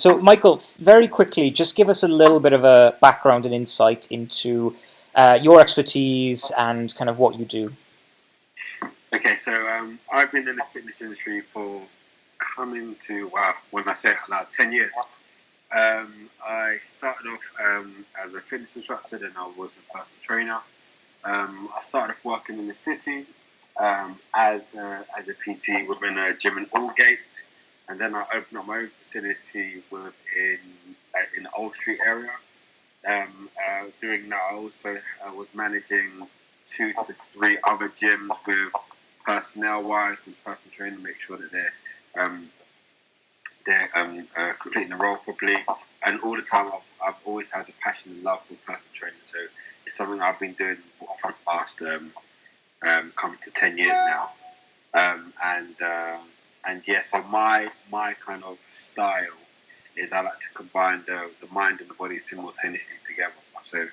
So, Michael, very quickly, just give us a little bit of a background and insight into your expertise and kind of what you do. Okay, so I've been in the fitness industry for coming to, wow, when I say it out loud, 10 years. I started off as a fitness instructor, then I was a personal trainer. I started off working in the city as a PT within a gym in Aldgate, and then I opened up my own facility in the Old Street area. Doing that, I also was managing 2 to 3 other gyms with personnel-wise and personal training to make sure that they're completing the role properly. And all the time, I've always had a passion and love for personal training. So it's something I've been doing for the past coming to 10 years now. And yeah, so my kind of style is I like to combine the mind and the body simultaneously together. So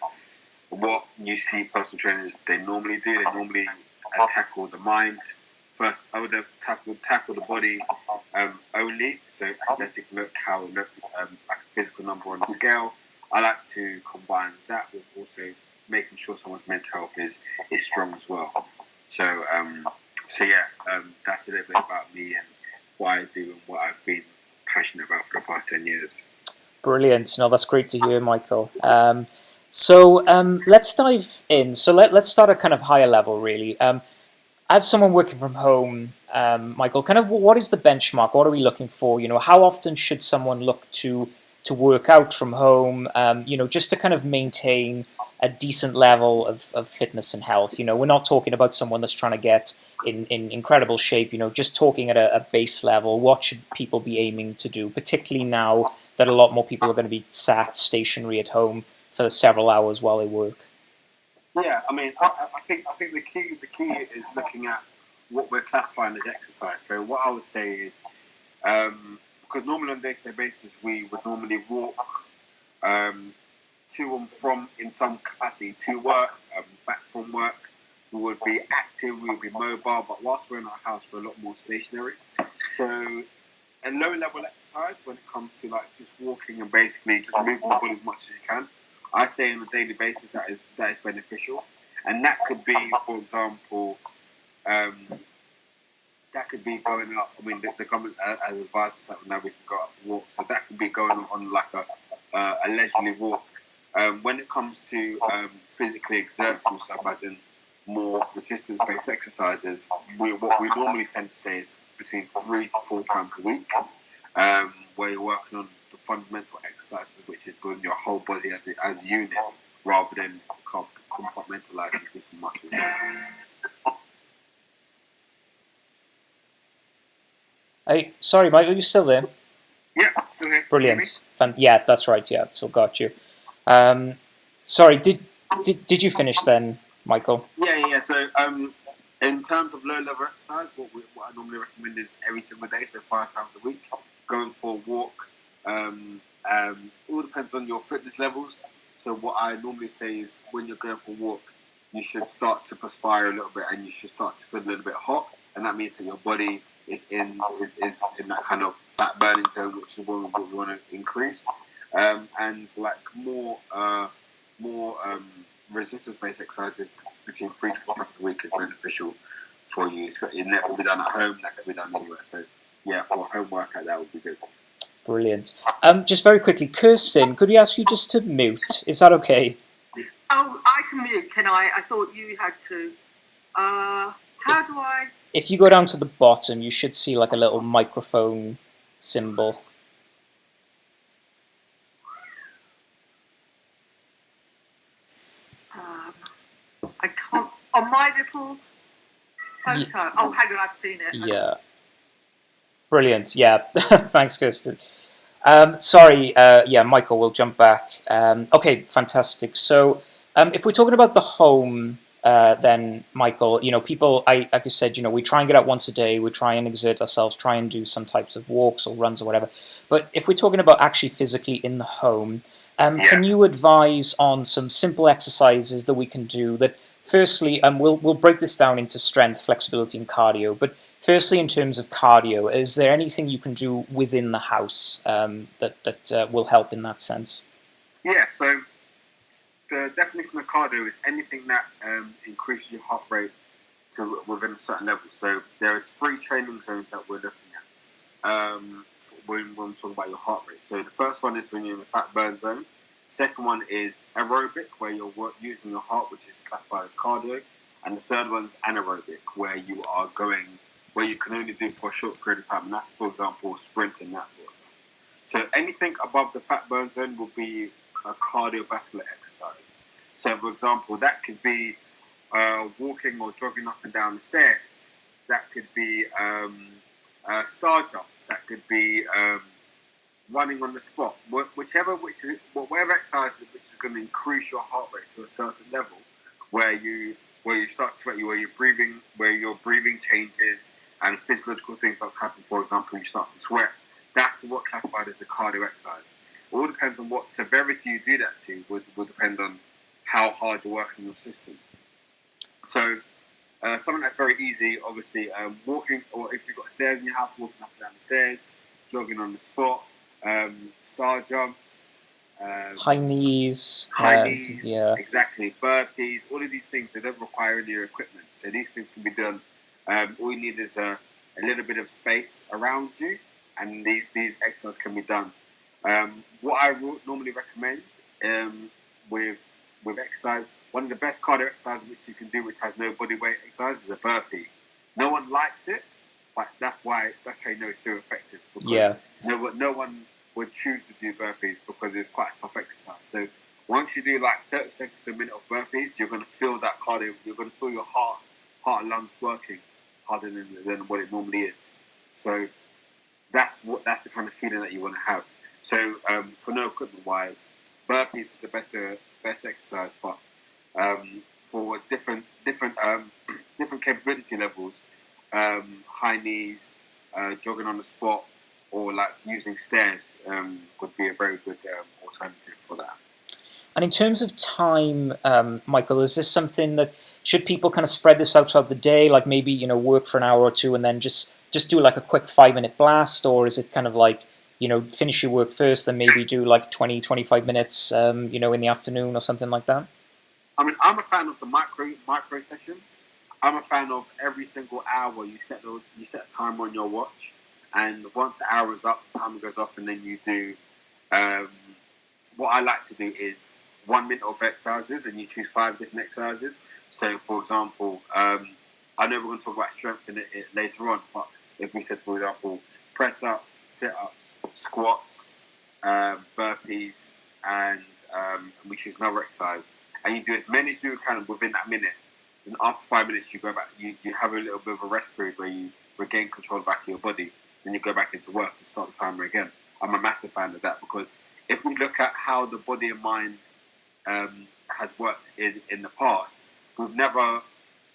what you see personal trainers they normally do, they normally tackle the mind first. They tackle the body only. So aesthetic look, how it looks, like a physical number on the scale. I like to combine that with also making sure someone's mental health is strong as well. So that's a little bit about me and what I do and what I've been passionate about for the past 10 years. Brilliant. No, that's great to hear, Michael. So let's dive in. So let's start at kind of higher level, really. As someone working from home, Michael, kind of what is the benchmark? What are we looking for? How often should someone look to work out from home? Just to kind of maintain a decent level of fitness and health. We're not talking about someone that's trying to get in incredible shape. Just talking at a base level. What should people be aiming to do, particularly now that a lot more people are going to be sat stationary at home for several hours while they work? Yeah, I mean, I think the key is looking at what we're classifying as exercise. So what I would say is, because normally on a day-to-day basis, we would normally walk to and from in some capacity to work, back from work. We would be active, we would be mobile, but whilst we're in our house, we're a lot more stationary. So a low-level exercise when it comes to like just walking and basically just moving the body as much as you can. I say on a daily basis that is beneficial, and that could be, for example, that could be going up. I mean, the government has advised us that now we can go out for walks, so that could be going on like a leisurely walk. When it comes to physically exerting yourself, as in more resistance-based exercises, what we normally tend to say is between 3 to 4 times a week, where you're working on the fundamental exercises, which is building your whole body as a unit, rather than compartmentalizing different muscles. Hey, sorry, Mike, are you still there? Yeah, still here. Brilliant. Yeah, that's right. Yeah, still got you. Sorry, did you finish then, Michael? Yeah. So, in terms of low-level exercise, what I normally recommend is every single day, so 5 times a week, going for a walk. All depends on your fitness levels. So what I normally say is when you're going for a walk, you should start to perspire a little bit and you should start to feel a little bit hot, and that means that your body is in that kind of fat burning zone, which is what we want to increase. And like more resistance-based exercises between 3 to 4 times a week is beneficial for you. So that can be done at home, that can be done anywhere. So yeah, for a home workout, that would be good. Brilliant. Just very quickly, Kirsten, could we ask you just to mute? Is that okay? Oh, I can mute, can I? I thought you had to. How do I? If you go down to the bottom, you should see like a little microphone symbol. I can't. On my little photo. Oh, hang on, I've seen it. Yeah. Brilliant. Yeah. Thanks, Kirsten. Sorry. Yeah, Michael, we'll jump back. Okay, fantastic. So if we're talking about the home, then Michael, people, like I said, we try and get out once a day. We try and exert ourselves, try and do some types of walks or runs or whatever. But if we're talking about actually physically in the home, can you advise on some simple exercises that we can do that, firstly, we'll break this down into strength, flexibility, and cardio, but firstly, in terms of cardio, is there anything you can do within the house that will help in that sense? Yeah, so the definition of cardio is anything that increases your heart rate to within a certain level. So there's 3 training zones that we're looking at when we talk about your heart rate. So the first one is when you're in the fat burn zone. Second one is aerobic, where you're using your heart, which is classified as cardio. And the third one is anaerobic, where you can only do for a short period of time. And that's, for example, sprint and that sort of stuff. So anything above the fat burn zone will be a cardiovascular exercise. So, for example, that could be walking or jogging up and down the stairs. That could be star jumps. That could be running on the spot. Whatever exercise which is going to increase your heart rate to a certain level, where you start sweating, where your breathing changes and physiological things that happen. For example, you start to sweat. That's what classified as a cardio exercise. It all depends on what severity you do that to. Will depend on how hard you're working your system. So something that's very easy, obviously, walking, or if you've got stairs in your house, walking up and down the stairs, jogging on the spot, star jumps, High knees. Yeah. Exactly, burpees, all of these things, they don't require any equipment. So these things can be done. All you need is a little bit of space around you, and these exercises can be done. What I normally recommend with exercise, one of the best cardio exercises which you can do, which has no body weight exercise, is a burpee. No one likes it, but that's how you know it's so effective. Because no one would choose to do burpees because it's quite a tough exercise. So once you do like 30 seconds to a minute of burpees, you're going to feel that cardio. You're going to feel your heart and lungs working harder than what it normally is. So that's the kind of feeling that you want to have. So for no equipment wise, burpees is the best exercise, but for different capability levels, high knees, jogging on the spot, or like using stairs would be a very good alternative for that. And in terms of time, Michael, is this something that should people kind of spread this out throughout the day, like maybe work for an hour or two and then just do like a quick 5-minute blast, or is it kind of like finish your work first, then maybe do like 20-25 minutes, in the afternoon or something like that? I mean, I'm a fan of the micro sessions. I'm a fan of every single hour you set a timer on your watch, and once the hour is up, the timer goes off, and then you do. What I like to do is 1 minute of exercises, and you choose 5 different exercises. So, for example, I know we're going to talk about strength in it later on, but if we said, for example, press-ups, sit-ups, squats, burpees, and we choose another exercise, and you do as many as you can within that minute, then after 5 minutes, you go back, you have a little bit of a rest period where you regain control back of your body, then you go back into work and start the timer again. I'm a massive fan of that, because if we look at how the body and mind has worked in the past, we've never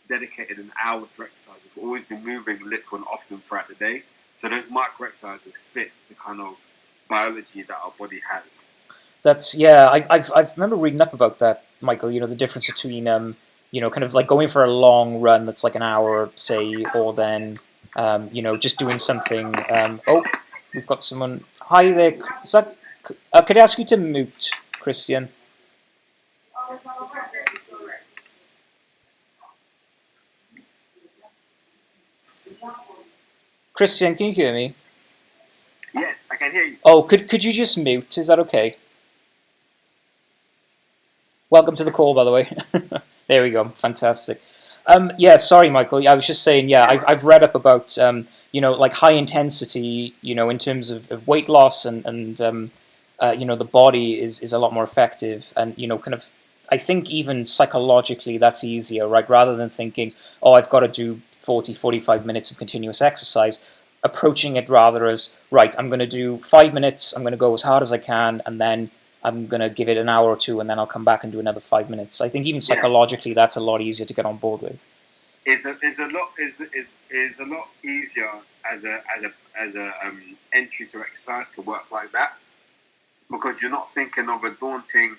dedicated an hour to exercise. We've always been moving little and often throughout the day. So those micro exercises fit the kind of biology that our body has. I remember reading up about that, Michael. The difference between kind of like going for a long run that's like an hour, say, or then just doing something. We've got someone. Hi there. Is that? Could I ask you to mute, Christian? Christian, can you hear me? Yes, I can hear you. Oh, could you just mute? Is that okay? Welcome to the call, by the way. There we go. Fantastic. Sorry, Michael. I was just saying. I've read up about like high intensity. In terms of weight loss and the body is a lot more effective, and kind of. I think even psychologically that's easier, right? Rather than thinking, oh, I've got to do 40-45 minutes of continuous exercise, approaching it rather as, right, I'm going to do 5 minutes, I'm going to go as hard as I can, and then I'm going to give it an hour or two, and then I'll come back and do another 5 minutes. I think even psychologically that's a lot easier to get on board with. Is a lot easier as a entry to exercise to work like that, because you're not thinking of a daunting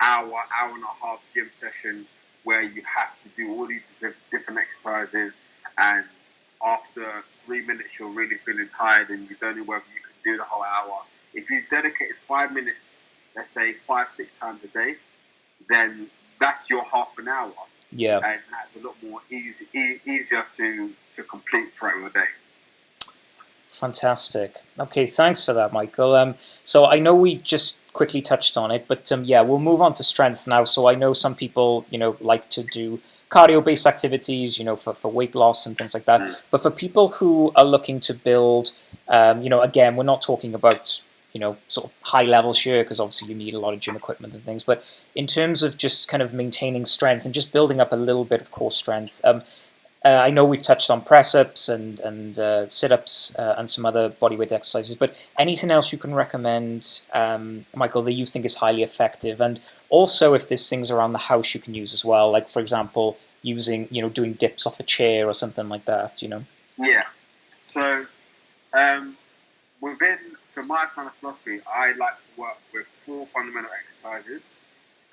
hour and a half gym session where you have to do all these different exercises and after 3 minutes you're really feeling tired and you don't know whether you can do the whole hour. If you dedicated 5 minutes, let's say 5-6 times a day, then that's your half an hour. Yeah. And that's a lot more easier to complete throughout your day. Fantastic. Okay, thanks for that, Michael. So I know we just quickly touched on it, but yeah, we'll move on to strength now. So I know some people, like to do cardio-based activities, for weight loss and things like that. But for people who are looking to build, again, we're not talking about, sort of high levels here, because obviously you need a lot of gym equipment and things. But in terms of just kind of maintaining strength and just building up a little bit of core strength, I know we've touched on press-ups and sit-ups and some other bodyweight exercises, but anything else you can recommend, Michael, that you think is highly effective? And also, if there's things around the house you can use as well, like, for example, using, doing dips off a chair or something like that, Yeah. So, so my kind of philosophy, I like to work with 4 fundamental exercises,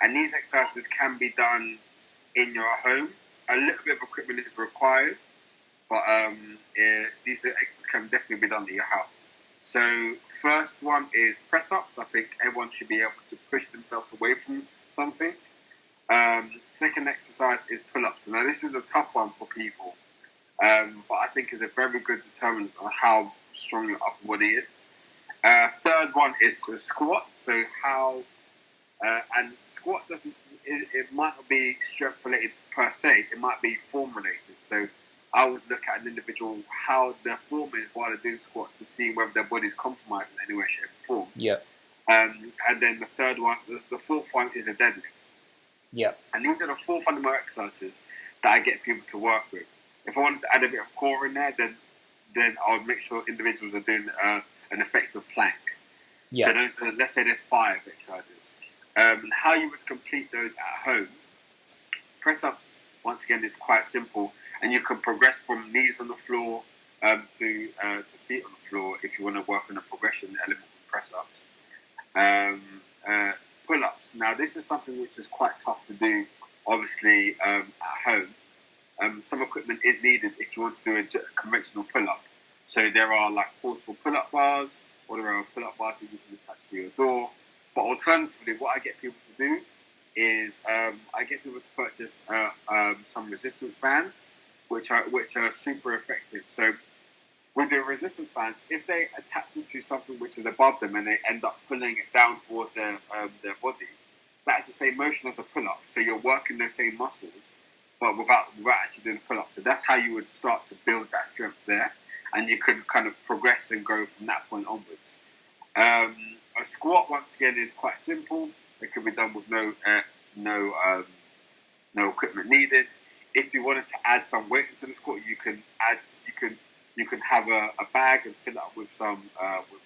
and these exercises can be done in your home. A little bit of equipment is required, but these exercises can definitely be done in your house. So first one is press-ups. I think everyone should be able to push themselves away from something. Second exercise is pull-ups. Now this is a tough one for people, but I think is a very good determinant on how strong your upper body is. Third one is a squat. So and squat doesn't. It might not be strength related per se. It might be form related. So I would look at an individual, how their form is while they're doing squats, and see whether their body's compromised in any way, shape, or form. Yeah. And then the fourth one is a deadlift. Yeah. And these are the 4 fundamental exercises that I get people to work with. If I wanted to add a bit of core in there, then I would make sure individuals are doing an effective plank. Yeah. So let's say there's 5 exercises. How you would complete those at home. Press-ups, once again, is quite simple, and you can progress from knees on the floor to feet on the floor if you want to work on a progression element with press-ups. Pull-ups. Now, this is something which is quite tough to do, obviously, at home. Some equipment is needed if you want to do a conventional pull-up. So there are like portable pull-up bars, or there are pull-up bars that you can attach to your door. But alternatively, what I get people to do is I get people to purchase some resistance bands, which are super effective. So with the resistance bands, if they attach it to something which is above them and they end up pulling it down towards their body, that's the same motion as a pull-up. So you're working those same muscles, but without actually doing a pull-up. So that's how you would start to build that strength there, and you could kind of progress and go from that point onwards. A squat, once again, is quite simple. It can be done with no equipment needed. If you wanted to add some weight into the squat, you can have a bag and fill it up with some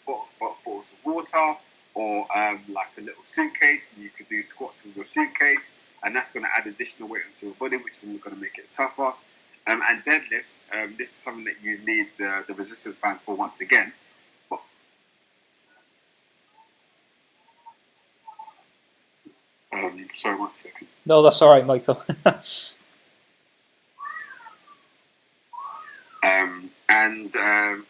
bottles of water, or like a little suitcase. And you could do squats with your suitcase, and that's going to add additional weight into your body, which is going to make it tougher. And deadlifts, this is something that you need the resistance band for, once again. Sorry, 1 second. No, that's all right, Michael. Can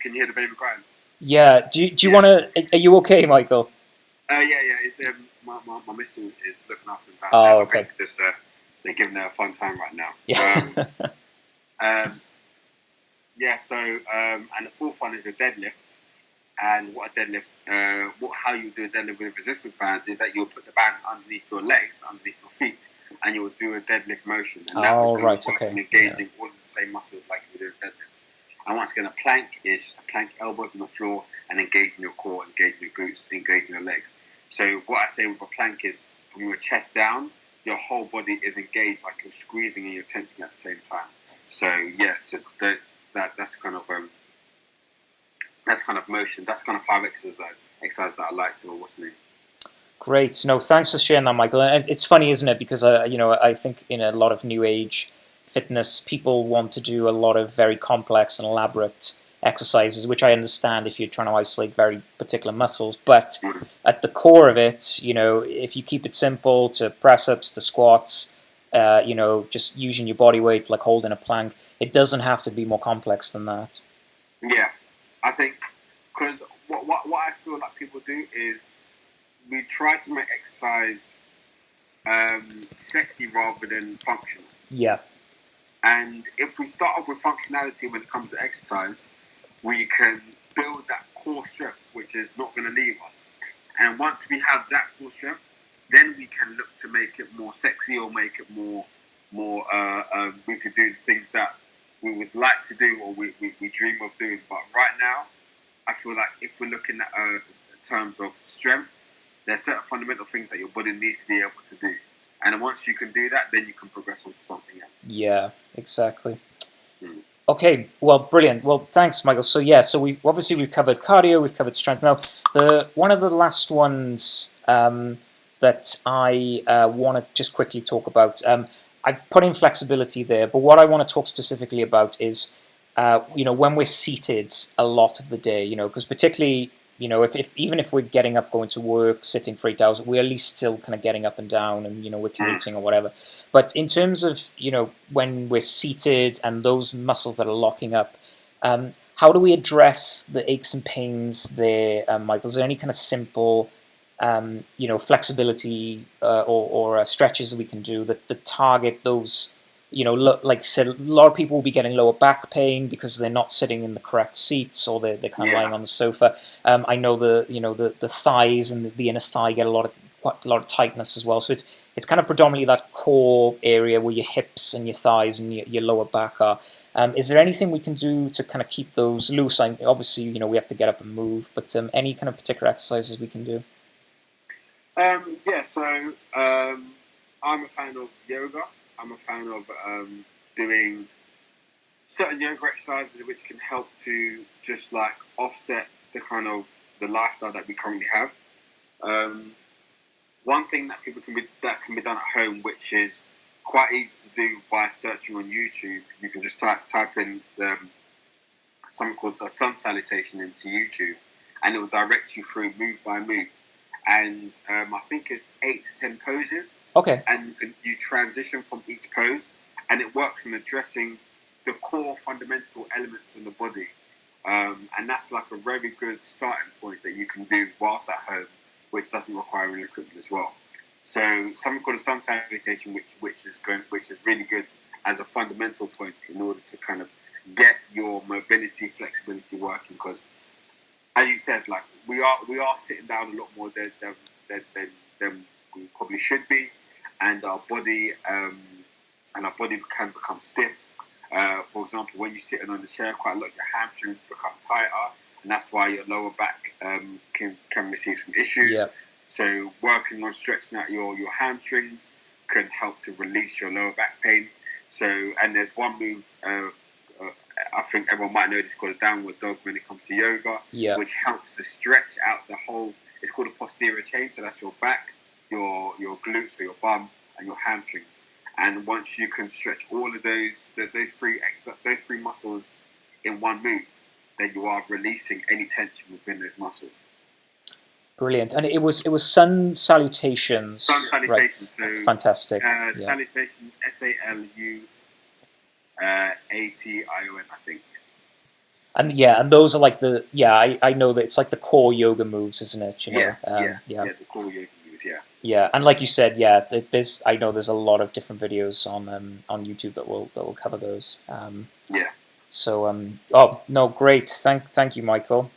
you hear the baby crying? Yeah. Do you want to? Are you okay, Michael? Yeah. It's my missus is looking after them. Oh, okay. They're giving her a fun time right now. Yeah. So and the fourth one is a deadlift. And what a deadlift, how you do a deadlift with resistance bands is that you'll put the bands underneath your legs, underneath your feet, and you'll do a deadlift motion. And that was engaging all of the same muscles like you do a deadlift. And once again, a plank is just a plank, elbows on the floor, and engaging your core, engaging your glutes, engaging your legs. So what I say with a plank is, from your chest down, your whole body is engaged, like you're squeezing and you're tensing at the same time. So yes, that's kind of motion. That's kind of 5 exercises that I like to what's new. Great. No, thanks for sharing that, Michael. And it's funny, isn't it? Because I think in a lot of new age fitness, people want to do a lot of very complex and elaborate exercises, which I understand if you're trying to isolate very particular muscles. But at the core of it, if you keep it simple to press ups to squats, just using your body weight, like holding a plank. It doesn't have to be more complex than that. Yeah, I think because what I feel like people do is we try to make exercise sexy rather than functional. Yeah. And if we start off with functionality when it comes to exercise, we can build that core strength, which is not going to leave us. And once we have that core strength, then we can look to make it more sexy or make it more. We could do the things that we would like to do or we dream of doing. But right now, I feel like if we're looking at in terms of strength, there's certain fundamental things that your body needs to be able to do. And once you can do that, then you can progress on to something else. Yeah, exactly. Okay, well, brilliant. Well, thanks, Michael. So we've covered cardio, we've covered strength. Now, one of the last ones that I want to just quickly talk about, I've put in flexibility there, but what I want to talk specifically about is, when we're seated a lot of the day, because particularly, if even if we're getting up, going to work, sitting for 8 hours, we're at least still kind of getting up and down, and we're commuting or whatever. But in terms of when we're seated and those muscles that are locking up, how do we address the aches and pains there, Michael? Is there any kind of simple, flexibility or stretches that we can do that target those? Like I said, a lot of people will be getting lower back pain because they're not sitting in the correct seats or they're kind of lying on the sofa. I know the thighs and the inner thigh get quite a lot of tightness as well. So it's kind of predominantly that core area where your hips and your thighs and your lower back are. Is there anything we can do to kind of keep those loose? Obviously, we have to get up and move, but any kind of particular exercises we can do? So I'm a fan of yoga. I'm a fan of doing certain yoga exercises which can help to just like offset the kind of the lifestyle that we currently have. One thing that can be done at home, which is quite easy to do by searching on YouTube. You can just type in something called a sun salutation into YouTube, and it will direct you through move by move. And I think it's 8 to 10 poses. Okay. And you transition from each pose, and it works on addressing the core fundamental elements in the body. And that's like a very good starting point that you can do whilst at home, which doesn't require any equipment as well. So something called a sun salutation, which is really good as a fundamental point in order to kind of get your mobility, flexibility working. Because as you said, like we are sitting down a lot more than we probably should be, and our body can become stiff. For example, when you're sitting on the chair, quite a lot of your hamstrings become tighter, and that's why your lower back can receive some issues. Yeah. So working on stretching out your hamstrings can help to release your lower back pain. So, and there's one move, I think everyone might know this, called a downward dog when it comes to yoga, which helps to stretch out the whole, it's called a posterior chain, so that's your back, your glutes or your bum, and your hamstrings. And once you can stretch all of those three muscles in one move, then you are releasing any tension within those muscles. Brilliant. And it was sun salutations. Sun salutations. Right. So Fantastic. Salutation, SALUATION, I think. And those are like I know that it's like the core yoga moves, isn't it? The core yoga moves. Yeah, and like you said, there's a lot of different videos on YouTube that will cover those. So great. Thank you, Michael.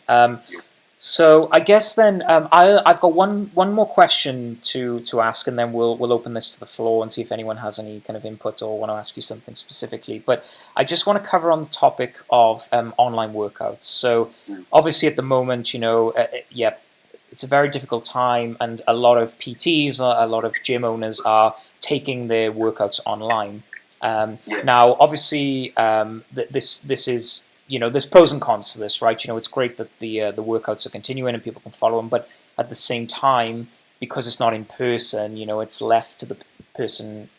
So I guess then I've got one more question to ask, and then we'll open this to the floor and see if anyone has any kind of input or want to ask you something specifically. But I just want to cover on the topic of online workouts. So obviously at the moment, it's a very difficult time, and a lot of PTs, a lot of gym owners are taking their workouts online. Now, obviously, this is. There's pros and cons to this, right? It's great that the workouts are continuing and people can follow them, but at the same time, because it's not in person, it's left to the person,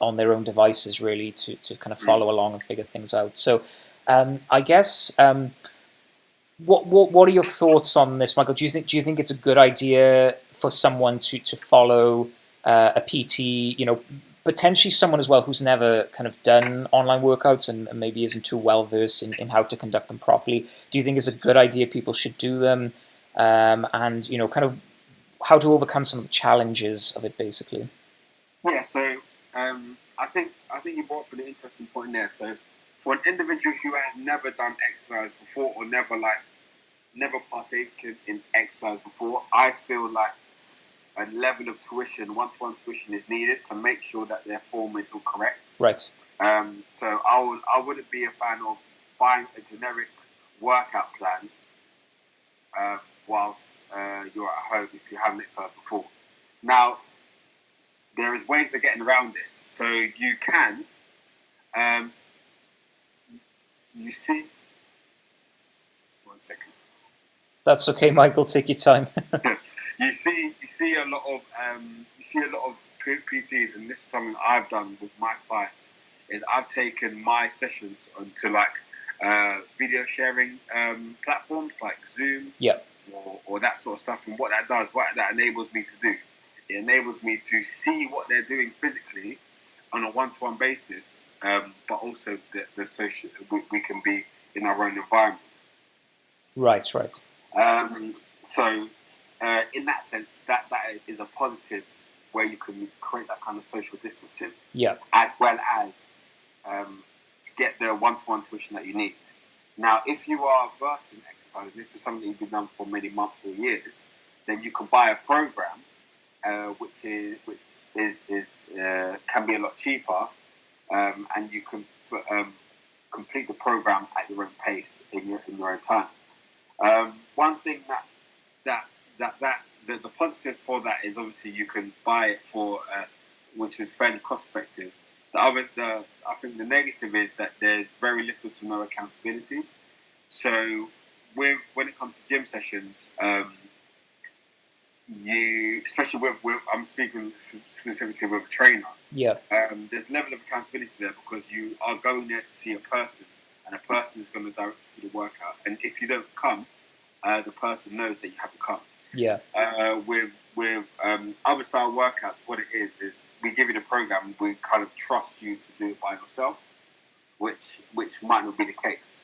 on their own devices, really, to kind of follow along and figure things out. So, I guess, what are your thoughts on this, Michael? Do you think it's a good idea for someone to follow a PT, potentially someone as well who's never kind of done online workouts and maybe isn't too well versed in how to conduct them properly, do you think it's a good idea people should do them? And kind of how to overcome some of the challenges of it, basically. Yeah, so I think you brought up an interesting point there. So for an individual who has never done exercise before or never partaken in exercise before, I feel like a level of tuition, one-to-one tuition, is needed to make sure that their form is all correct. Right. So I wouldn't be a fan of buying a generic workout plan whilst you're at home if you haven't exercised before. Now, there is ways of getting around this. So you can, you see, one second. That's okay, Michael. Take your time. You see a lot of PTs, and this is something I've done with my clients. Is I've taken my sessions onto video sharing platforms like Zoom, or that sort of stuff. And what that does, what that enables me to do, it enables me to see what they're doing physically on a one-to-one basis, but also the social. We can be in our own environment. Right. So in that sense, that is a positive where you can create that kind of social distancing, as well as get the one-to-one tuition that you need. Now, if you are versed in exercise, if it's something you've been done for many months or years, then you can buy a program, which can be a lot cheaper, and you can complete the program at your own pace in your own time. One thing that the positives for that is obviously you can buy it for which is fairly cost effective. I think the negative is that there's very little to no accountability. So when it comes to gym sessions, especially with I'm speaking specifically with a trainer. There's a level of accountability there because you are going there to see a person, and a person is going to direct you through the workout. And if you don't come, the person knows that you haven't come. With other style workouts, what it is we give you the program. We kind of trust you to do it by yourself, which might not be the case.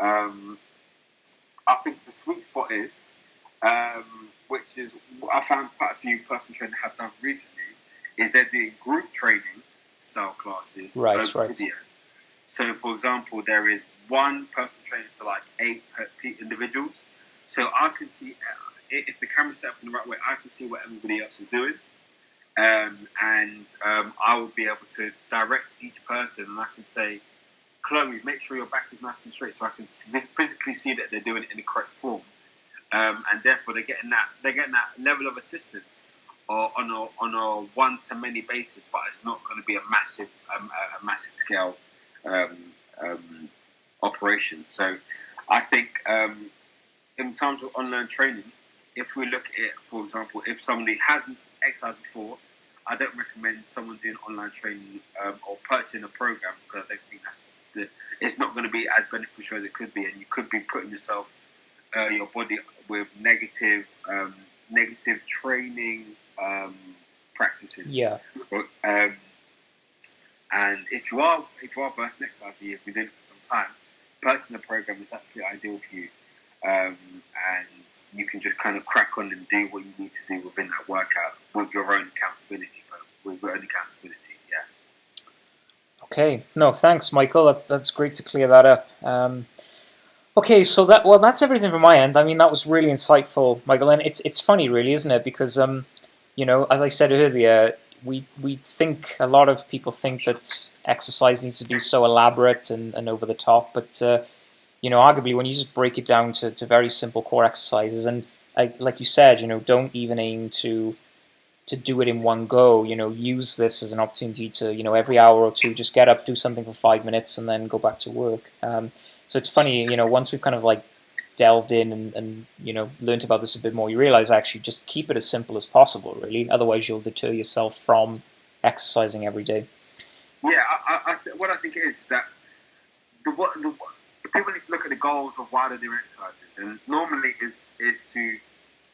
I think the sweet spot is, which is what I found quite a few personal trainers have done recently, is they're doing group training style classes over video. So, for example, there is one person trainer to 8 individuals. So I can see, if the camera's set up in the right way, I can see what everybody else is doing. And I will be able to direct each person, and I can say, Chloe, make sure your back is nice and straight, so I can physically see that they're doing it in the correct form. And therefore, they're getting that level of assistance on a one-to-many basis, but it's not going to be a massive scale operation. So I think in terms of online training, if we look at it, for example, if somebody hasn't exercised before, I don't recommend someone doing online training or purchasing a program, because I don't think it's not going to be as beneficial as it could be, and you could be putting yourself, your body, with negative training practices. And if you are versed in exercise, you've been doing it for some time, purchasing a program is actually ideal for you. And you can just kind of crack on and do what you need to do within that workout with your own accountability. Okay, no, thanks, Michael. That's great to clear that up. Okay, so that's everything from my end. I mean, that was really insightful, Michael. And it's funny, really, isn't it? Because as I said earlier, we think, a lot of people think that exercise needs to be so elaborate and over the top, but arguably, when you just break it down to very simple core exercises, and like you said, don't even aim to do it in one go. Use this as an opportunity to, every hour or two, just get up, do something for 5 minutes, and then go back to work. So it's funny, once we've kind of delved in and learned about this a bit more, you realize actually just keep it as simple as possible, really. Otherwise, you'll deter yourself from exercising every day. Yeah, what I think is that the people need to look at the goals of why they're doing exercises, and normally is to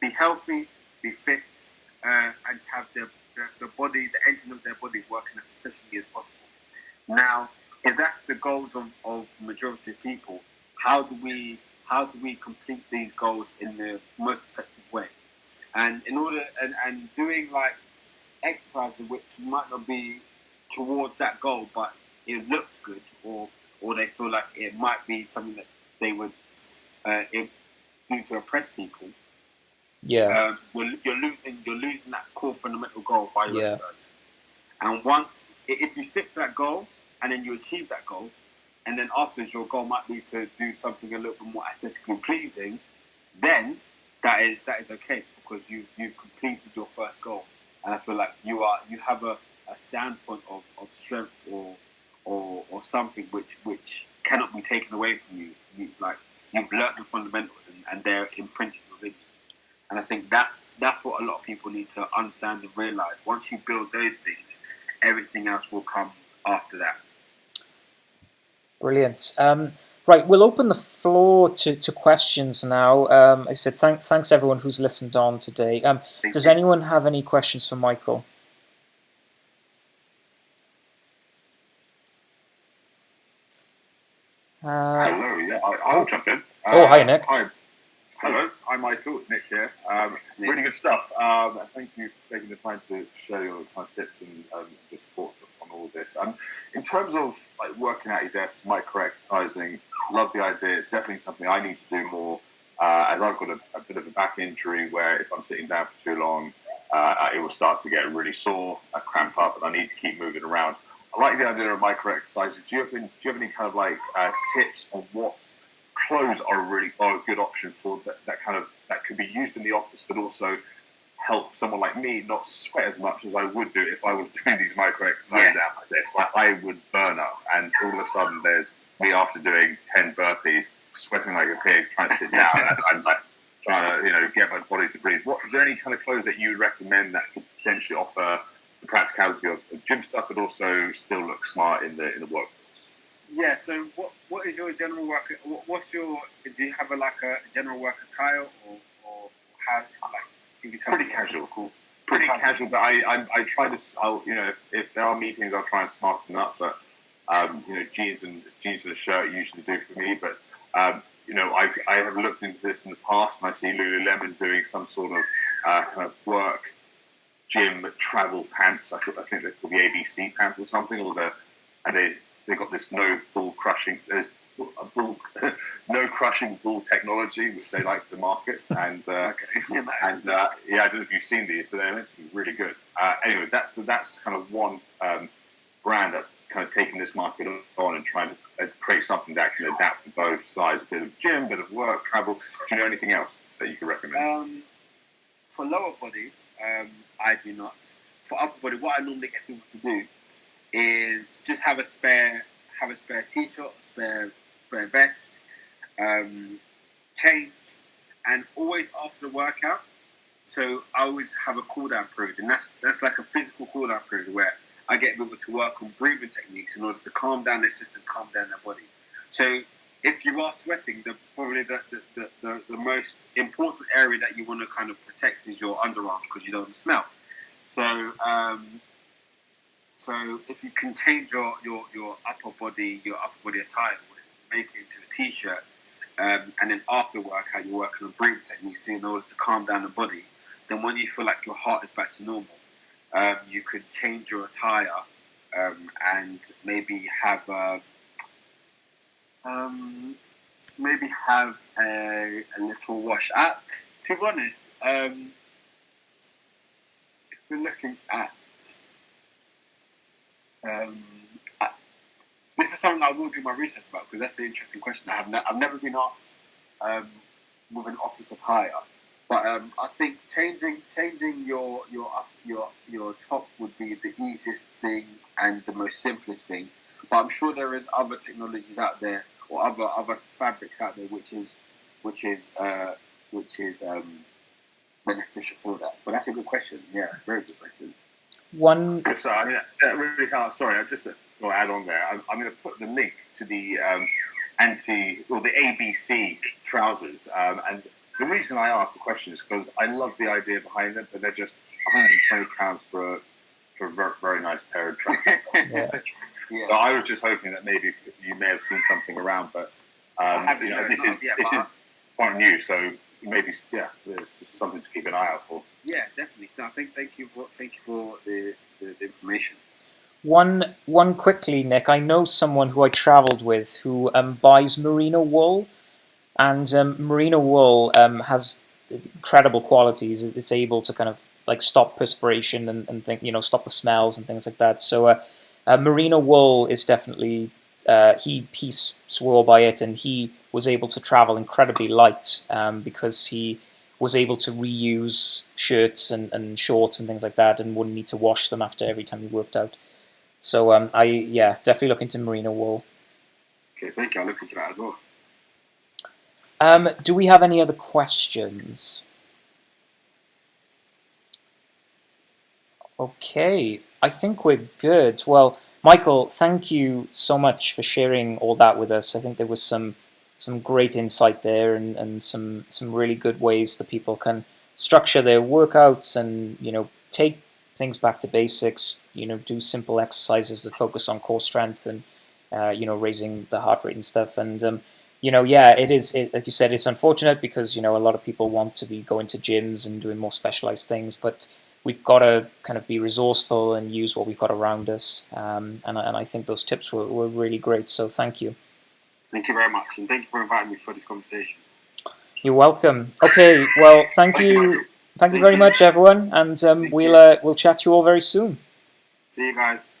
be healthy, be fit, and have the body, the engine of their body working as efficiently as possible. Now, if that's the goals of majority of people, how do we complete these goals in the most effective way? And in order and doing like exercises which might not be towards that goal, but it looks good, or they feel like it might be something that they would do to impress people. Yeah. You're losing that core fundamental goal by your Yeah. exercise. And once, if you stick to that goal and then you achieve that goal, and then afterwards your goal might be to do something a little bit more aesthetically pleasing, then that is okay, because you've completed your first goal. And I feel like you have a standpoint of strength or something which cannot be taken away from you. You've learnt the fundamentals and they're imprinted within you. And I think that's what a lot of people need to understand and realise. Once you build those things, everything else will come after that. Brilliant. Right, we'll open the floor to questions now. I said thanks everyone who's listened on today. Does anyone have any questions for Michael? Hello, yeah, I'll jump in. Hi, Nick. Hi. Hello, I'm Michael. Nick here. Really good stuff. Thank you for taking the time to share your kind of tips and just thoughts on all this. In terms of like working at your desk, micro exercising, love the idea. It's definitely something I need to do more. As I've got a bit of a back injury where if I'm sitting down for too long, it will start to get really sore, cramp up, and I need to keep moving around. I like the idea of micro exercises. Do you have any kind of like tips on what clothes are a good option for that could be used in the office, but also help someone like me not sweat as much as I would do if I was doing these micro exercises out like this? Like I would burn up, and all of a sudden there's me after doing 10 burpees, sweating like a pig, trying to sit down and like trying to get my body to breathe. Is there any kind of clothes that you would recommend that could potentially offer the practicality of gym stuff, but also still look smart in the workforce? Yeah. So what is your general work? Do you have a general work attire or how Pretty casual. Cool. Pretty casual, but I try to. If there are meetings, I'll try and smarten up. But jeans and a shirt usually do for me. But I have looked into this in the past, and I see Lululemon doing some sort of kind of work gym travel pants. I think they're called the ABC pants or something, they got this no crushing bull technology which they like to market, and I don't know if you've seen these, but they're meant to be really good. Anyway, that's kind of one brand that's kind of taking this market on and trying to create something that can adapt to both sides, a bit of gym, a bit of work, travel. Do you know anything else that you can recommend? For lower body, I do not. For upper body, what I normally get people to do is just have a spare t-shirt, spare vest, change, and always after the workout. So I always have a cool down period, and that's like a physical cool down period where I get people to work on breathing techniques in order to calm down their system, calm down their body. So if you are sweating, probably the most important area that you want to kind of protect is your underarm, because you don't want to smell. So if you can change your upper body attire, make it into a t-shirt, and then after workout you're working on breathing techniques in order to calm down the body, then when you feel like your heart is back to normal, you could change your attire and maybe have a little wash. To be honest, if we're looking at this is something I will do my research about, because that's an interesting question. I've never been asked with an office attire, but I think changing your top would be the easiest thing and the most simplest thing. But I'm sure there is other technologies out there or other fabrics out there which is beneficial for that. But that's a good question. Yeah, it's a very good question. One. So I really can't. Sorry, I just will add on there. I'm going to put the link to the the ABC trousers, and the reason I asked the question is because I love the idea behind them, but they're just £120 for a very, very nice pair of trainers. Yeah. Yeah. So I was just hoping that maybe you may have seen something around, but this is quite new, so maybe there's just something to keep an eye out for. Yeah, definitely. No, thank you for the information. One quickly, Nick. I know someone who I travelled with who buys merino wool, and merino wool has incredible qualities. It's able to kind of like stop perspiration and stop the smells and things like that. So merino wool is definitely he swore by it, and he was able to travel incredibly light because he was able to reuse shirts and shorts and things like that, and wouldn't need to wash them after every time he worked out. So definitely look into merino wool. Okay, thank you. I'll look into that as well. Do we have any other questions? Okay, I think we're good. Well, Michael, thank you so much for sharing all that with us. I think there was some great insight there, and some really good ways that people can structure their workouts and take things back to basics. Do simple exercises that focus on core strength and raising the heart rate and stuff. And it is like you said, it's unfortunate because a lot of people want to be going to gyms and doing more specialized things, but we've got to kind of be resourceful and use what we've got around us. And I think those tips were really great. So thank you. Thank you very much, and thank you for inviting me for this conversation. You're welcome. Okay, well, thank you very much, everyone, and we'll chat to you all very soon. See you guys.